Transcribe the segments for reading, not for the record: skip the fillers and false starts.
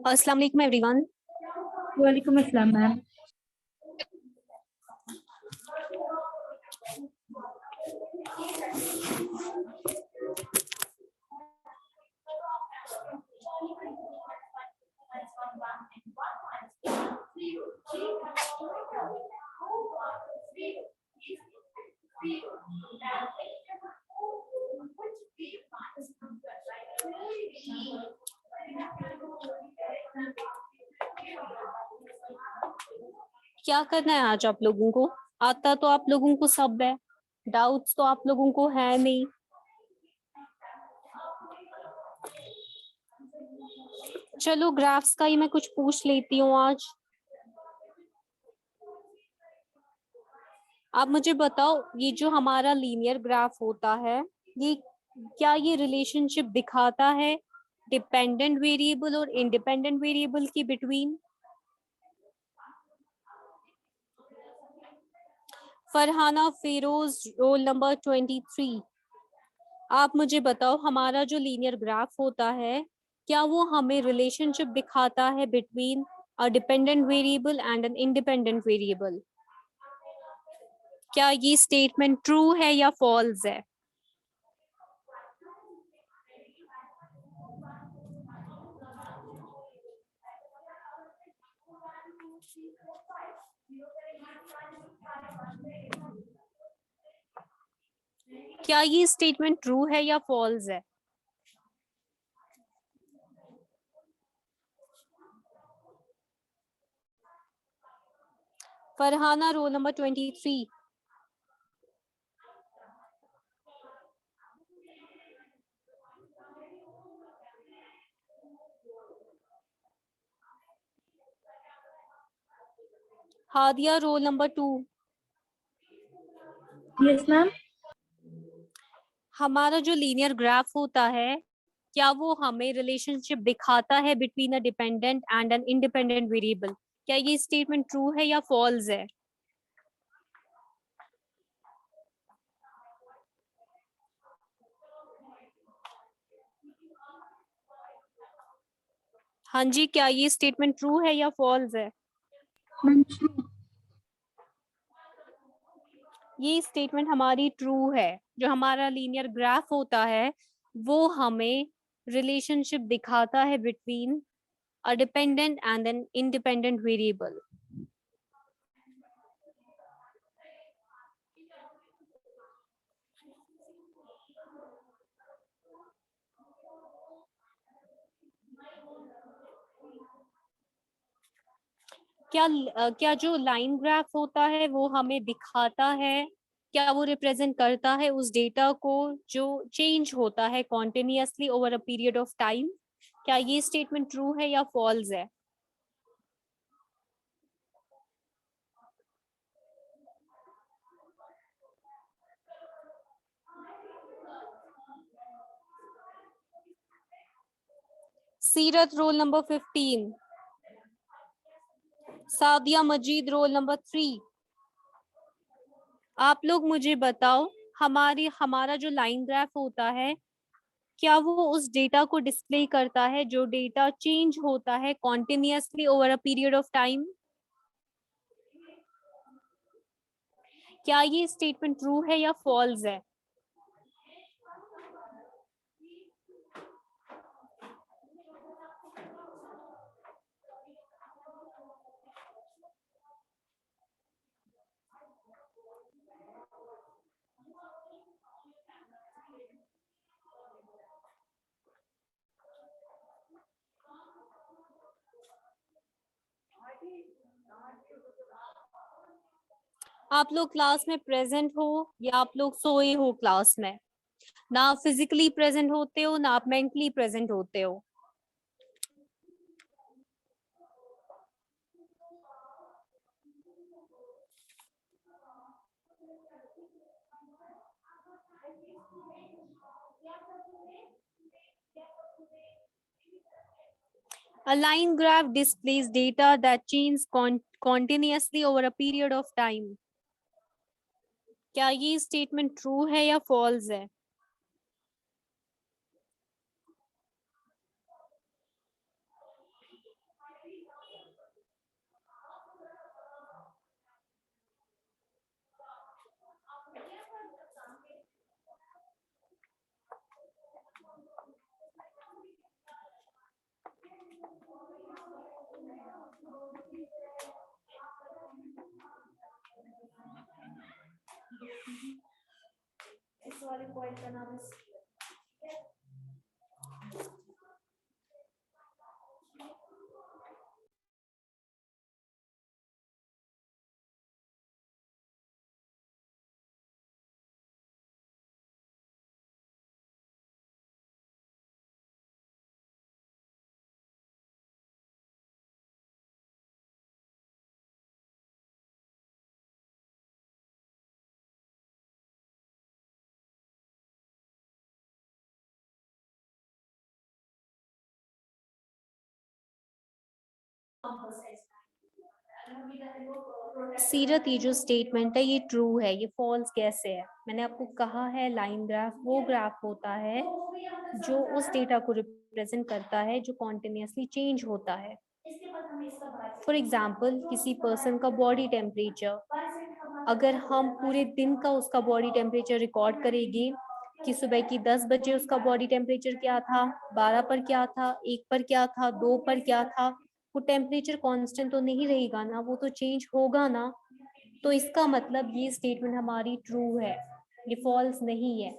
अस्सलाम वालेकुम एवरीवन। वालेकुम अस्सलाम मैम। क्या करना है आज आप लोगों को? आता तो आप लोगों को सब है, डाउट्स तो आप लोगों को है नहीं। चलो ग्राफ्स का ही मैं कुछ पूछ लेती हूँ आज। आप मुझे बताओ, ये जो हमारा लीनियर ग्राफ होता है, ये क्या ये रिलेशनशिप दिखाता है डिपेंडेंट वेरिएबल और इंडिपेंडेंट वेरिएबल की between? Farhana Firoz, roll number 23। आप मुझे बताओ, हमारा जो लीनियर ग्राफ होता है, क्या वो हमें रिलेशनशिप दिखाता है between a dependent variable and an independent variable? क्या ये स्टेटमेंट ट्रू है या फॉल्स है? क्या ये स्टेटमेंट ट्रू है या फॉल्स है? Farhana, role number 23। Hadiya, roll number 2। Yes ma'am. हमारा जो लीनियर ग्राफ होता है, क्या वो हमें रिलेशनशिप दिखाता है between a dependent and an independent variable? क्या ये स्टेटमेंट ट्रू है या फॉल्स है? हाँ जी, क्या ये स्टेटमेंट ट्रू है या फॉल्स है? ये स्टेटमेंट हमारी ट्रू है। जो हमारा लीनियर ग्राफ होता है, वो हमें रिलेशनशिप दिखाता है between a dependent and an independent variable. क्या जो लाइन ग्राफ होता है वो हमें दिखाता है, क्या वो रिप्रेजेंट करता है उस डेटा को जो चेंज होता है continuously over a period of time? क्या ये स्टेटमेंट ट्रू है या फॉल्स है? सीरत, रोल नंबर 15। सादिया मजीद, रोल नंबर 3। आप लोग मुझे बताओ, हमारा जो लाइन ग्राफ होता है, क्या वो उस डेटा को डिस्प्ले करता है जो डेटा चेंज होता है continuously over a period of time? क्या ये स्टेटमेंट ट्रू है या फॉल्स है? आप लोग क्लास में प्रेजेंट हो या आप लोग सोए हो क्लास में? ना आप फिजिकली प्रेजेंट होते हो, ना आप मेंटली प्रेजेंट होते हो। A line graph displays data that changes continuously over a period of time. क्या ये स्टेटमेंट ट्रू है या फॉल्स है? इस वाले पॉइंट का नाम है सीरत। ये जो स्टेटमेंट है ये ट्रू है, ये फॉल्स कैसे है? मैंने आपको कहा है लाइन ग्राफ वो ग्राफ होता है जो उस डेटा को रिप्रेजेंट करता है जो कॉन्टिन्यूसली चेंज होता है। फॉर एग्जाम्पल किसी पर्सन का बॉडी टेम्परेचर, अगर हम पूरे दिन का उसका बॉडी टेम्परेचर रिकॉर्ड करेंगे कि सुबह की 10 बजे उसका बॉडी टेम्परेचर क्या था, 12 पर क्या था, 1 पर क्या था, 2 पर क्या था, वो टेम्परेचर कांस्टेंट तो नहीं रहेगा ना, वो तो चेंज होगा ना। तो इसका मतलब ये स्टेटमेंट हमारी ट्रू है, ये फॉल्स नहीं है।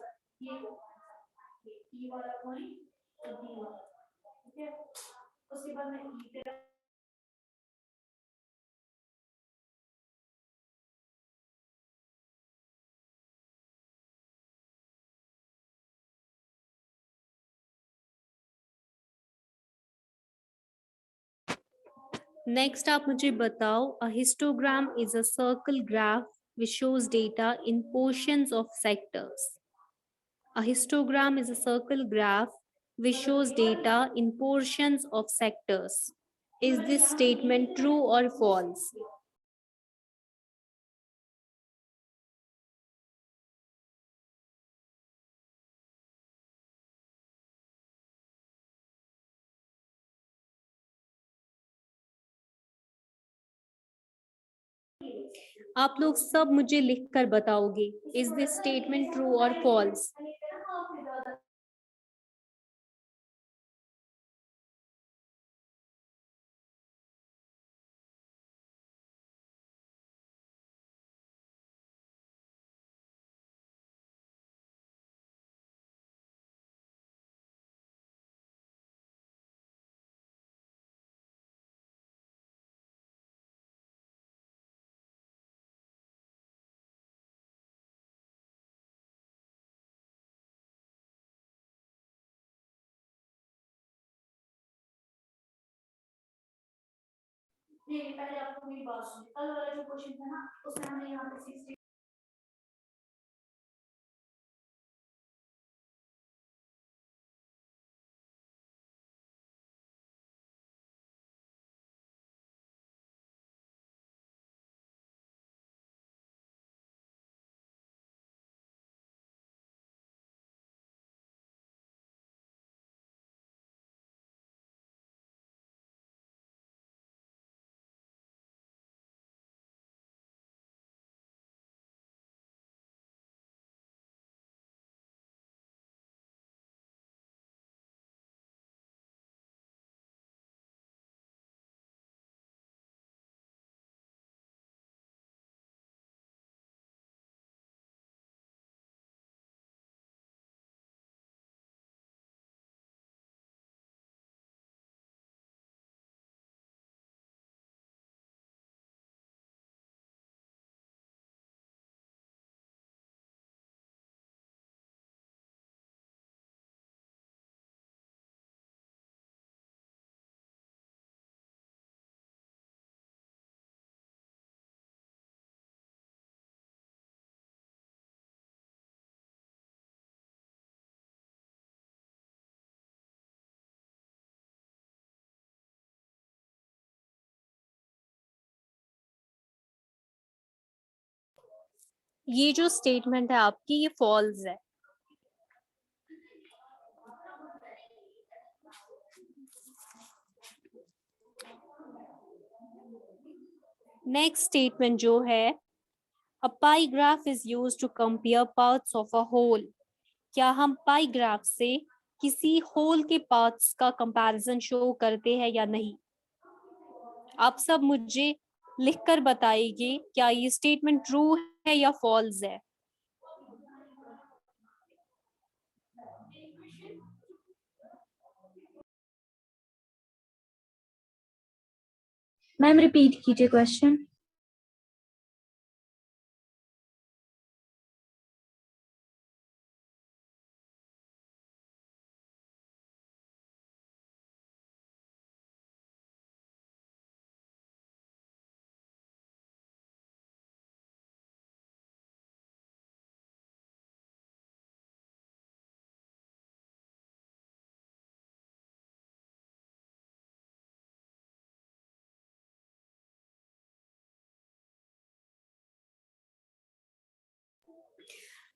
नेक्स्ट आप मुझे बताओ, अ histogram is a circle graph which shows data in portions of sectors. A histogram is a circle graph which shows data in portions of sectors. Is this statement true or false? आप लोग सब मुझे लिखकर बताओगे, is this statement true और false? पहले आपको मेरी बात सुनिए, कल वाला जो क्वेश्चन था ना उसमें हमने यहाँ पे 60। ये जो स्टेटमेंट है आपकी ये फॉल्स है। नेक्स्ट स्टेटमेंट जो है, a pie graph is used to compare parts of a whole. क्या हम पाई ग्राफ से किसी होल के पार्ट्स का कंपैरिजन शो करते हैं या नहीं? आप सब मुझे लिखकर बताइए क्या ये स्टेटमेंट ट्रू है या फॉल्स है? मैम रिपीट कीजिए क्वेश्चन।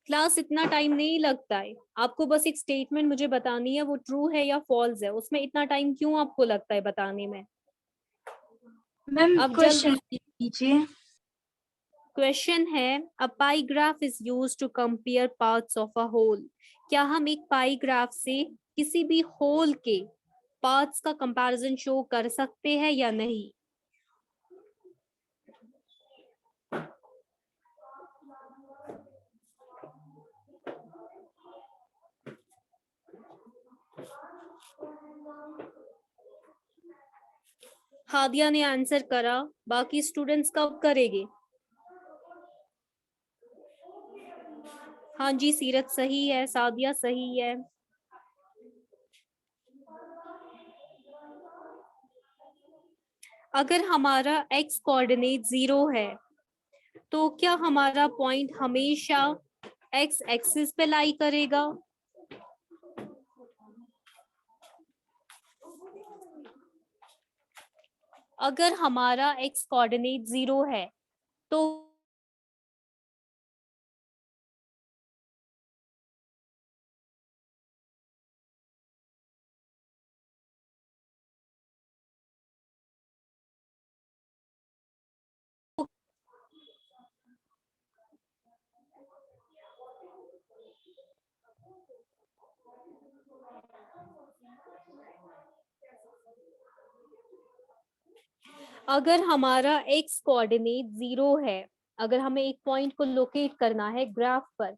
क्लास इतना टाइम नहीं लगता है, आपको बस एक स्टेटमेंट मुझे बतानी है, वो ट्रू है या फॉल्स है, उसमें इतना टाइम क्यों आपको लगता है बताने में? मैम अब क्वेश्चन जल्दी। रिपीट कीजिए। क्वेश्चन है, a pie graph is used to compare parts of a whole. क्या हम एक पाई ग्राफ से किसी भी होल के पार्ट्स का कंपैरिजन शो कर सकते हैं या नहीं? हादिया ने आंसर करा, बाकी स्टूडेंट्स कब करेंगे? हाँ जी, सीरत सही है, सादिया सही है। अगर हमारा x कोऑर्डिनेट 0 है तो क्या हमारा पॉइंट हमेशा x एक्सिस पे लाई करेगा? अगर हमारा x कोऑर्डिनेट 0 है तो अगर हमारा x कोऑर्डिनेट 0 है, अगर हमें एक पॉइंट को लोकेट करना है ग्राफ पर,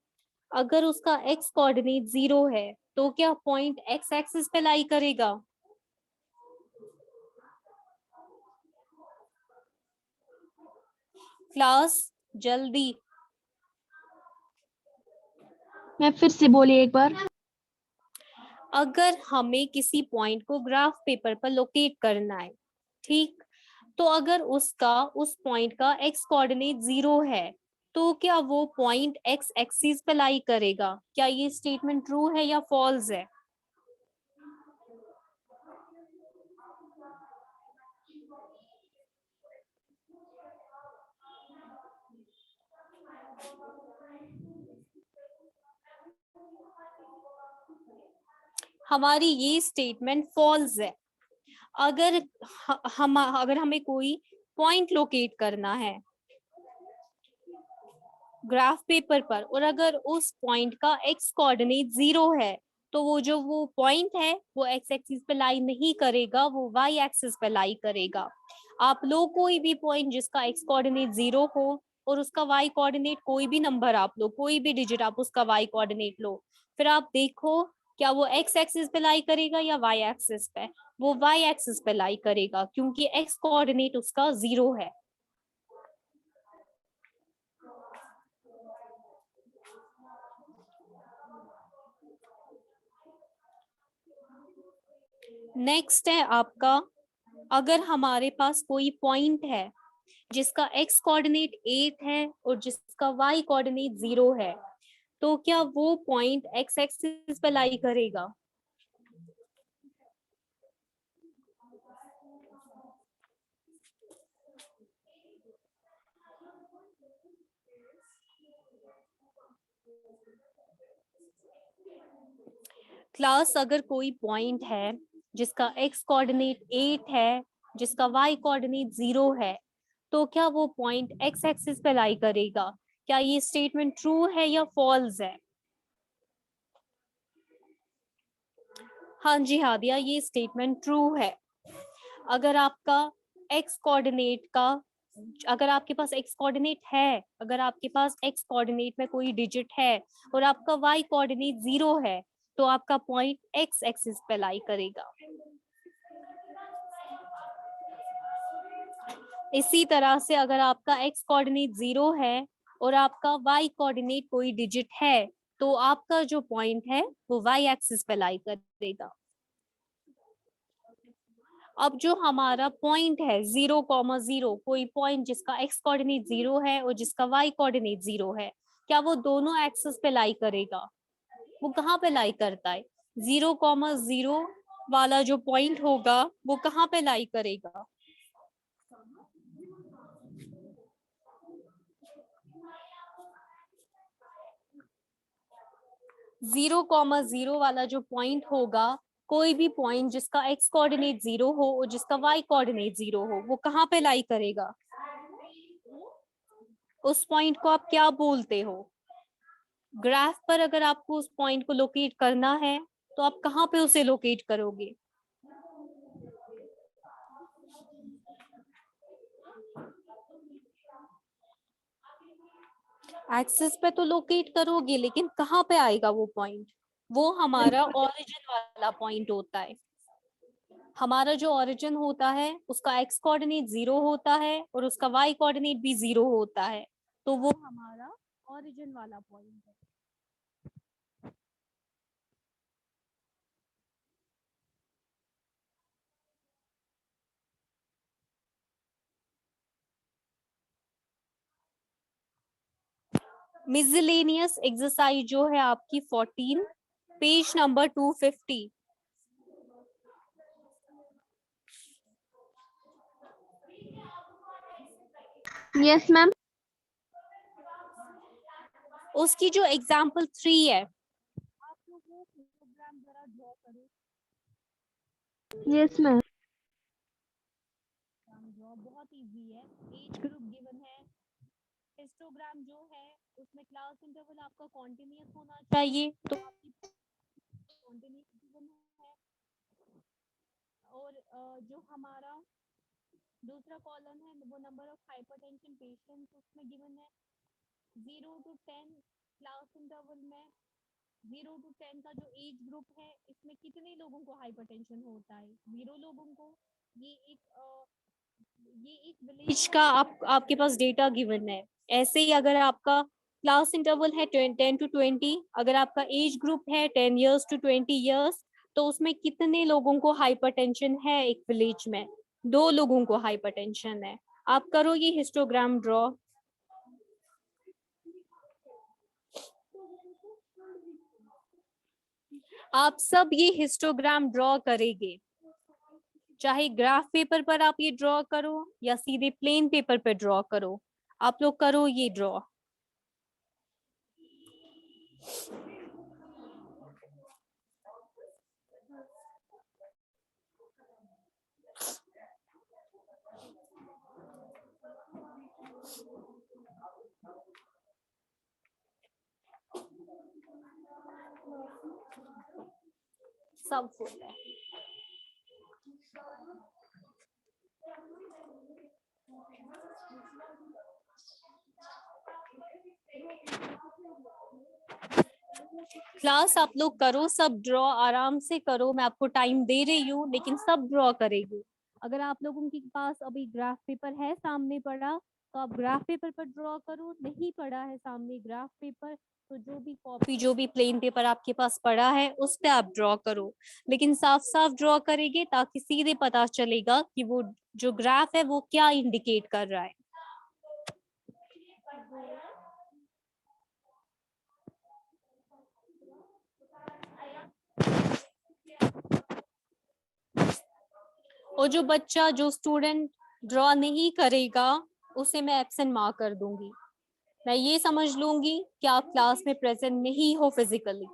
अगर उसका x कोऑर्डिनेट 0 है तो क्या पॉइंट x एक्सिस पे लाई करेगा? क्लास जल्दी। मैं फिर से बोलिए एक बार। अगर हमें किसी पॉइंट को ग्राफ पेपर पर लोकेट करना है, ठीक, तो अगर उसका उस पॉइंट का x कोऑर्डिनेट 0 है तो क्या वो पॉइंट x एक्सिस पे लाई करेगा? क्या ये स्टेटमेंट ट्रू है या फॉल्स है? हमारी ये स्टेटमेंट फॉल्स है। अगर अगर हमें कोई पॉइंट लोकेट करना है ग्राफ पेपर पर और अगर उस पॉइंट का x कोऑर्डिनेट 0 है तो वो पॉइंट है वो x एक्सिस पे लाई नहीं करेगा, वो y एक्सिस पे लाई करेगा। आप लोग कोई भी पॉइंट जिसका x कोऑर्डिनेट 0 हो और उसका y कोऑर्डिनेट कोई भी नंबर आप लो, कोई भी डिजिट आप उसका y कोऑर्डिनेट लो, फिर आप देखो क्या वो x एक्सिस पे लाई करेगा या y एक्सिस पे? वो y एक्सिस पे लाई करेगा क्योंकि x कोऑर्डिनेट उसका 0 है। नेक्स्ट है आपका, अगर हमारे पास कोई पॉइंट है जिसका x कोऑर्डिनेट 8 है और जिसका y कोऑर्डिनेट 0 है तो क्या वो पॉइंट x एक्सिस पे लाई करेगा? क्लास अगर कोई पॉइंट है जिसका x कोऑर्डिनेट 8 है, जिसका y कोऑर्डिनेट 0 है, तो क्या वो पॉइंट x एक्सिस पे लाई करेगा? क्या ये स्टेटमेंट ट्रू है या फॉल्स है? हाँ जी हादिया, ये स्टेटमेंट ट्रू है। अगर आपका x कोऑर्डिनेट का अगर आपके पास x कोऑर्डिनेट है, अगर आपके पास x कोऑर्डिनेट में कोई डिजिट है और आपका y कोऑर्डिनेट 0 है तो आपका पॉइंट एक्स एक्सिस पे लाई करेगा। इसी तरह से अगर आपका एक्स कोऑर्डिनेट 0 है और आपका वाई कोऑर्डिनेट कोई डिजिट है, तो आपका जो पॉइंट है वो वाई एक्सिस पे लाई करेगा। अब जो हमारा पॉइंट है 0,0, कोई पॉइंट जिसका एक्स कोऑर्डिनेट 0 है और जिसका वाई कोऑर्डिनेट 0 है, क्या वो दोनों एक्सिस पे लाई करेगा? वो कहाँ पे लाई करता है? 0,0 वाला जो पॉइंट होगा वो कहाँ पे लाई करेगा? 0,0 वाला जो पॉइंट होगा, कोई भी पॉइंट जिसका एक्स कोऑर्डिनेट 0 हो और जिसका वाई कोऑर्डिनेट 0 हो, वो कहाँ पे लाई करेगा? उस पॉइंट को आप क्या बोलते हो? ग्राफ पर अगर आपको उस पॉइंट को लोकेट करना है तो आप कहाँ पे उसे लोकेट करोगे? एक्सिस पे तो लोकेट करोगे, लेकिन कहाँ पे आएगा वो पॉइंट? वो हमारा ओरिजिन वाला पॉइंट होता है। हमारा जो ओरिजिन होता है उसका एक्स कोऑर्डिनेट 0 होता है और उसका वाई कोऑर्डिनेट भी 0 होता है, तो वो हमारा ओरिजिन वाला पॉइंट है। मिसलेनियस एक्सरसाइज जो है आपकी 14, पेज नंबर 250। Yes ma'am. उसकी जो एग्जाम्पल 3 है, आप लोग वो हिस्टोग्राम जरा ड्रॉ करो। Yes ma'am. बहुत इजी है। एज ग्रुप गिवन है, हिस्टोग्राम जो है उसमें क्लास इंटरवल आपका कॉन्टिन्यूअस होना चाहिए, तो आपकी कॉन्टिन्यूअस गिवन है। और जो हमारा दूसरा कॉलम है वो नंबर ऑफ हाइपरटेंशन पेशेंट्स उसमें गिवन है। 0 to 10 क्लास इंटरवल में 0 to 10 का जो एज ग्रुप है, इसमें कितने लोगों को हाइपरटेंशन होता है? 0 लोगों को। ये एक विलेज का आपके पास डेटा गिवन है। ऐसे ही अगर आपका क्लास इंटरवल है 10 to 20, अगर आपका एज ग्रुप है 10 years to 20 years, तो उसमें कितने लोगों को हाइपरटेंशन है एक विलेज में? 2 लोगों को हाइपरटेंशन है। आप करो ये हिस्टोग्राम ड्रॉ। आप सब ये हिस्टोग्राम ड्रॉ करेंगे, चाहे ग्राफ पेपर पर आप ये ड्रॉ करो या सीधे प्लेन पेपर पर ड्रॉ करो, आप लोग करो ये ड्रॉ। सब फुल है। क्लास आप लोग करो, सब ड्रॉ आराम से करो। मैं आपको टाइम दे रही हूँ, लेकिन सब ड्रॉ करेगी। अगर आप लोगों के पास अभी ग्राफ पेपर है सामने पड़ा, तो आप ग्राफ पेपर पर ड्रॉ करो। नहीं पड़ा है सामने ग्राफ पेपर, तो जो भी कॉपी, जो भी प्लेन पेपर आपके पास पड़ा है उस पे आप ड्रॉ करो, लेकिन साफ साफ ड्रॉ करेंगे ताकि सीधे पता चलेगा कि वो जो ग्राफ है वो क्या इंडिकेट कर रहा है। और जो बच्चा, जो स्टूडेंट ड्रॉ नहीं करेगा, उसे मैं एब्सेंट मार्क कर दूंगी। मैं ये समझ लूंगी कि आप क्लास में प्रेजेंट नहीं हो फिजिकली।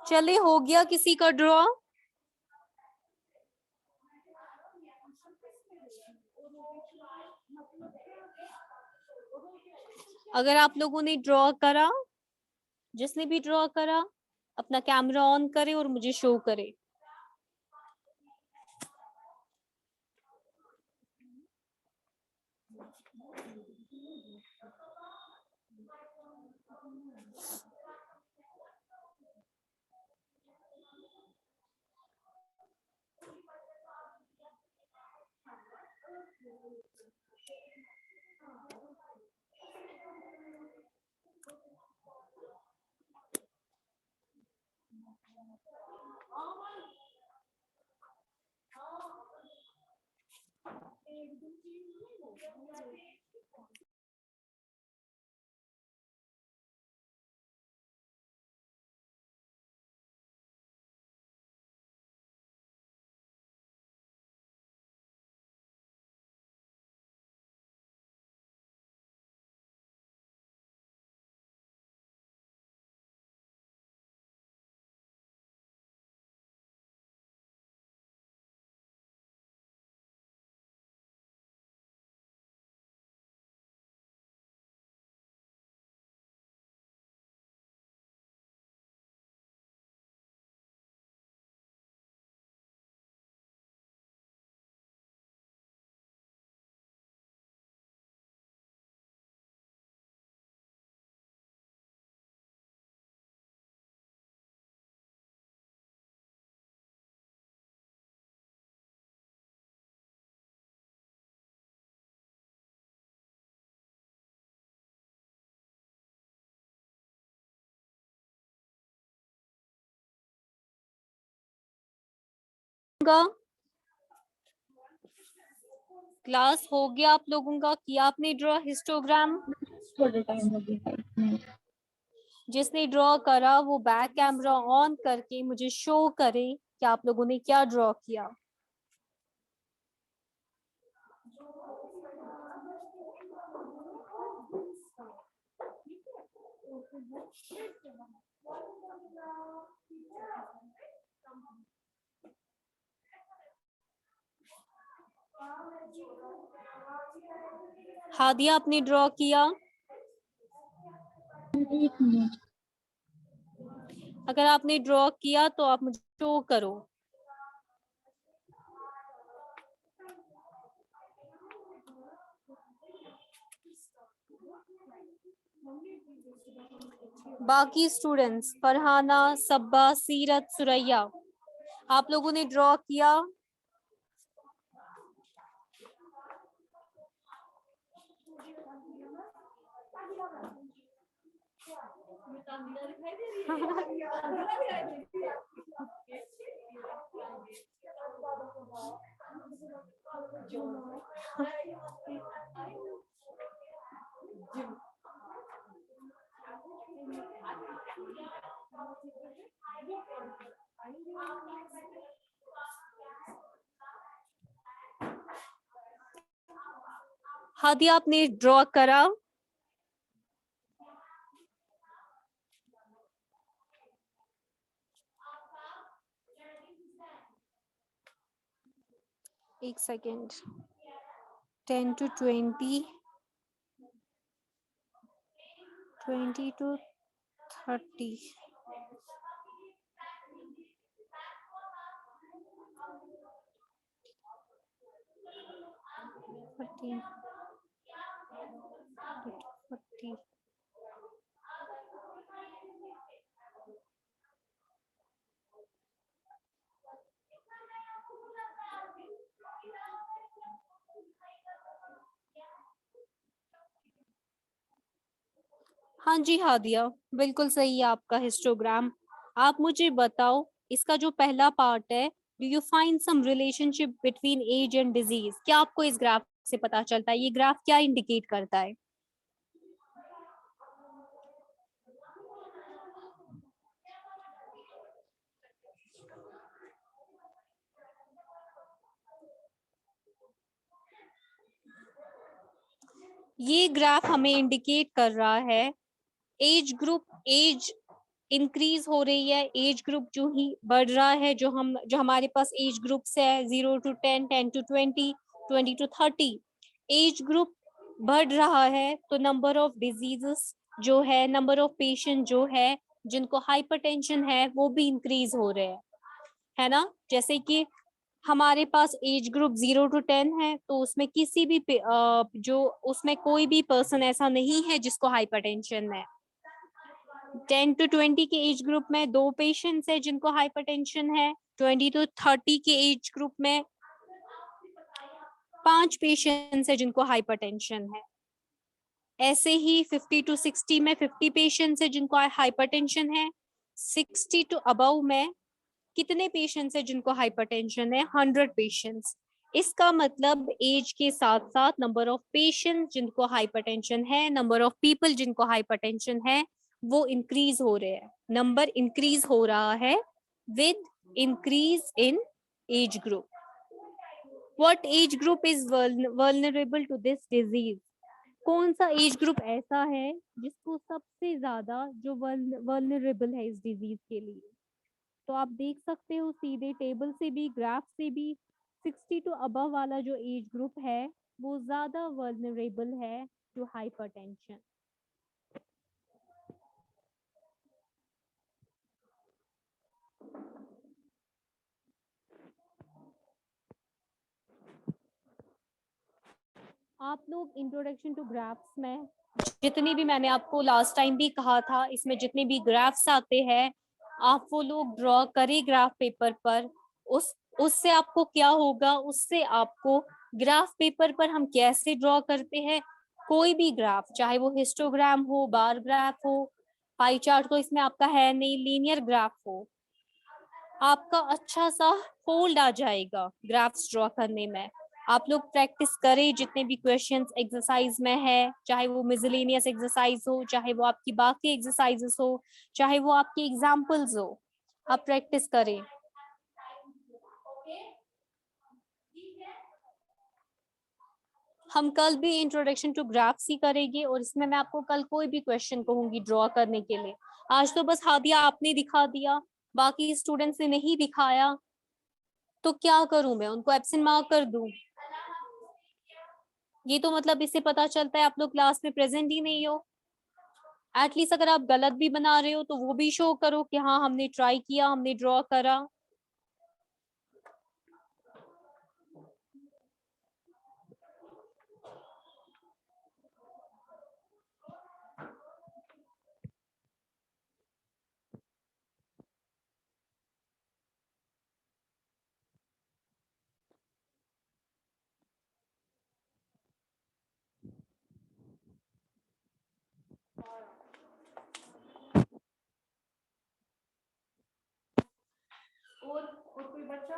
चले, हो गया किसी का ड्रॉ? अगर आप लोगों ने ड्रॉ करा, जिसने भी ड्रॉ करा, अपना कैमरा ऑन करे और मुझे शो करे। क्लास हो गया आप लोगों का? किया आपने ड्रॉ हिस्टोग्राम? थोड़ा टाइम हो गया 5 मिनट। जिसने ड्रॉ करा वो बैक कैमरा ऑन करके मुझे शो करे कि आप लोगों ने क्या ड्रॉ किया। हादिया आपने ड्रॉ किया? 1 मिनट। अगर आपने ड्रॉ किया तो आप मुझे शो करो। बाकी स्टूडेंट्स फरहाना, सब्बा, सीरत, सुरैया, आप लोगों ने ड्रॉ किया? हादिया आपने ड्रॉ करा? एक सेकेंड। 10 to 20, 20 to 30, 30, 40। हाँ जी हादिया, बिल्कुल सही है आपका हिस्टोग्राम। आप मुझे बताओ इसका जो पहला पार्ट है, do you find some relationship between age and disease? क्या आपको इस ग्राफ से पता चलता है? ये ग्राफ क्या इंडिकेट करता है? ये ग्राफ हमें इंडिकेट कर रहा है एज ग्रुप, एज इंक्रीज हो रही है, एज ग्रुप जो ही बढ़ रहा है, जो हमारे पास एज ग्रुप्स है 0 to 10, 10 to 20, 20 to 30, age group बढ़ रहा है तो नंबर ऑफ डिजीजेस जो है, नंबर ऑफ पेशेंट जो है जिनको हाइपरटेंशन है वो भी इंक्रीज हो रहे हैं, है ना। जैसे कि हमारे पास एज ग्रुप 0 to 10 है, तो उसमें किसी भी जो उसमें कोई भी पर्सन ऐसा नहीं है जिसको हाइपरटेंशन है। 10 to 20 के एज ग्रुप में 2 पेशेंट्स है जिनको हाइपरटेंशन है। 20 to 30 के एज ग्रुप में 5 पेशेंट्स है जिनको हाइपरटेंशन है। ऐसे ही 50 to 60 में 50 पेशेंट्स है जिनको हाइपरटेंशन है। 60 to above में कितने पेशेंट्स है जिनको हाइपरटेंशन है? 100 पेशेंट्स। इसका मतलब एज के साथ साथ नंबर ऑफ पेशेंट्स जिनको हाइपरटेंशन है, नंबर ऑफ पीपल जिनको हाइपरटेंशन है, वो इंक्रीज हो रहे हैं। नंबर इंक्रीज हो रहा है with increase in age group. What age group is vulnerable to this disease? कौन सा एज ग्रुप ऐसा है जिसको सबसे ज्यादा जो वल्नरेबल है इस डिजीज के लिए? तो आप देख सकते हो सीधे टेबल से भी ग्राफ से भी 60 टू अबव वाला जो एज ग्रुप है वो ज्यादा वल्नरेबल है टू हाइपरटेंशन। आप लोग इंट्रोडक्शन टू ग्राफ्स में जितनी भी, मैंने आपको लास्ट टाइम भी कहा था, इसमें जितने भी ग्राफ्स आते हैं आप वो लोग ड्रॉ करें ग्राफ पेपर पर। उससे आपको क्या होगा, उससे आपको ग्राफ पेपर पर हम कैसे ड्रॉ करते हैं कोई भी ग्राफ, चाहे वो हिस्टोग्राम हो, बार ग्राफ हो, पाई चार्ट तो इसमें आपका है नहीं, लीनियर ग्राफ हो, आपका अच्छा सा होल्ड आ जाएगा ग्राफ्स ड्रॉ करने में। आप लोग प्रैक्टिस करें जितने भी क्वेश्चंस एक्सरसाइज में है, चाहे वो मिसलेनियस एक्सरसाइज हो, चाहे वो आपकी बाकी एक्सरसाइजेस हो, चाहे वो आपकी एग्जाम्पल्स हो, आप प्रैक्टिस करें। हम कल भी इंट्रोडक्शन टू ग्राफ्स ही करेंगे और इसमें मैं आपको कल कोई भी क्वेश्चन कहूंगी ड्रॉ करने के लिए। आज तो बस हादिया आपने दिखा दिया, बाकी स्टूडेंट्स ने नहीं दिखाया, तो क्या करूं मैं, उनको एब्सेंट मार्क कर दूं? ये तो मतलब इससे पता चलता है आप लोग क्लास में प्रेजेंट ही नहीं हो। एटलीस्ट अगर आप गलत भी बना रहे हो तो वो भी शो करो कि हाँ हमने ट्राई किया, हमने ड्रॉ करा। और कोई बच्चा